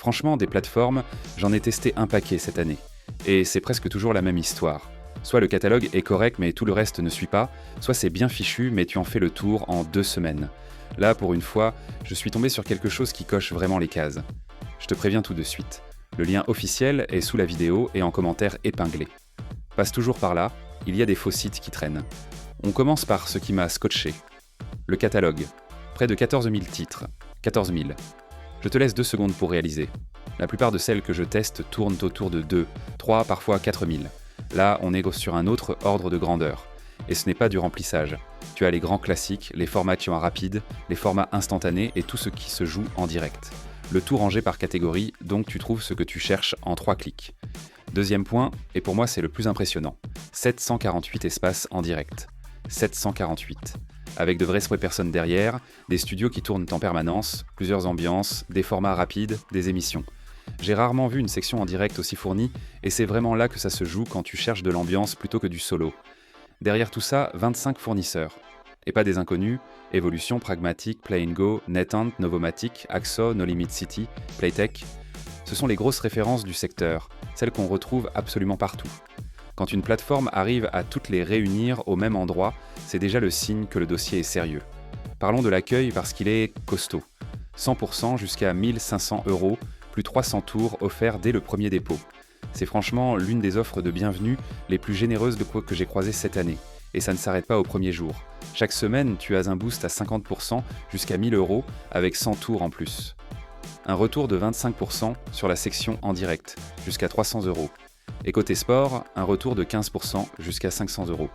Franchement, des plateformes, j'en ai testé un paquet cette année. Et c'est presque toujours la même histoire. Soit le catalogue est correct mais tout le reste ne suit pas, soit c'est bien fichu mais tu en fais le tour en 2 semaines. Là, pour une fois, je suis tombé sur quelque chose qui coche vraiment les cases. Je te préviens tout de suite. Le lien officiel est sous la vidéo et en commentaire épinglé. Passe toujours par là, il y a des faux sites qui traînent. On commence par ce qui m'a scotché. Le catalogue. Près de 14 000 titres. 14 000. Je te laisse 2 secondes pour réaliser. La plupart de celles que je teste tournent autour de 2, 3, parfois 4 000. Là, on est sur un autre ordre de grandeur. Et ce n'est pas du remplissage. Tu as les grands classiques, les formations rapides, les formats instantanés et tout ce qui se joue en direct. Le tout rangé par catégorie, donc tu trouves ce que tu cherches en 3 clics. Deuxième point, et pour moi c'est le plus impressionnant, 748 espaces en direct. 748. Avec de vraies personnes derrière, des studios qui tournent en permanence, plusieurs ambiances, des formats rapides, des émissions. J'ai rarement vu une section en direct aussi fournie, et c'est vraiment là que ça se joue quand tu cherches de l'ambiance plutôt que du solo. Derrière tout ça, 25 fournisseurs. Et pas des inconnus, Evolution, Pragmatic, Play & Go, NetHunt, Novomatic, Axo, No Limit City, Playtech. Ce sont les grosses références du secteur, celles qu'on retrouve absolument partout. Quand une plateforme arrive à toutes les réunir au même endroit, c'est déjà le signe que le dossier est sérieux. Parlons de l'accueil parce qu'il est costaud. 100% jusqu'à 1 500 €, plus 300 tours offerts dès le premier dépôt. C'est franchement l'une des offres de bienvenue les plus généreuses que j'ai croisées cette année. Et ça ne s'arrête pas au premier jour. Chaque semaine, tu as un boost à 50% jusqu'à 1 000 € avec 100 tours en plus. Un retour de 25% sur la section en direct, jusqu'à 300 €. Et côté sport, un retour de 15% jusqu'à 500 €.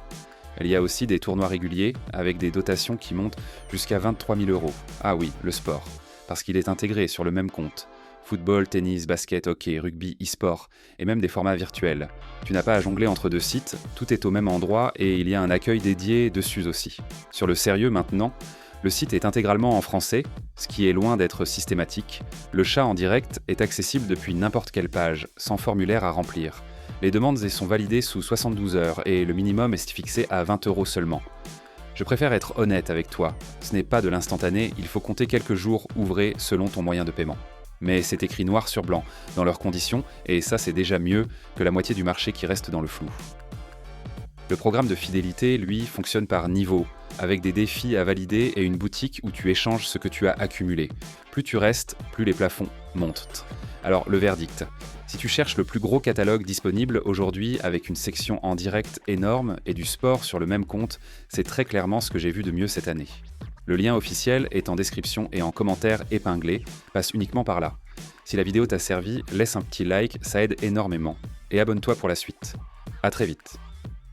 Il y a aussi des tournois réguliers avec des dotations qui montent jusqu'à 23 000 €. Ah oui, le sport, parce qu'il est intégré sur le même compte. Football, tennis, basket, hockey, rugby, e-sport, et même des formats virtuels. Tu n'as pas à jongler entre 2 sites, tout est au même endroit et il y a un accueil dédié dessus aussi. Sur le sérieux maintenant, le site est intégralement en français, ce qui est loin d'être systématique. Le chat en direct est accessible depuis n'importe quelle page, sans formulaire à remplir. Les demandes sont validées sous 72 heures et le minimum est fixé à 20 € seulement. Je préfère être honnête avec toi, ce n'est pas de l'instantané, il faut compter quelques jours ouvrés selon ton moyen de paiement. Mais c'est écrit noir sur blanc, dans leurs conditions, et ça c'est déjà mieux que la moitié du marché qui reste dans le flou. Le programme de fidélité, lui, fonctionne par niveau, avec des défis à valider et une boutique où tu échanges ce que tu as accumulé. Plus tu restes, plus les plafonds montent. Alors, le verdict. Si tu cherches le plus gros catalogue disponible aujourd'hui avec une section en direct énorme et du sport sur le même compte, c'est très clairement ce que j'ai vu de mieux cette année. Le lien officiel est en description et en commentaire épinglé, passe uniquement par là. Si la vidéo t'a servi, laisse un petit like, ça aide énormément. Et abonne-toi pour la suite. À très vite.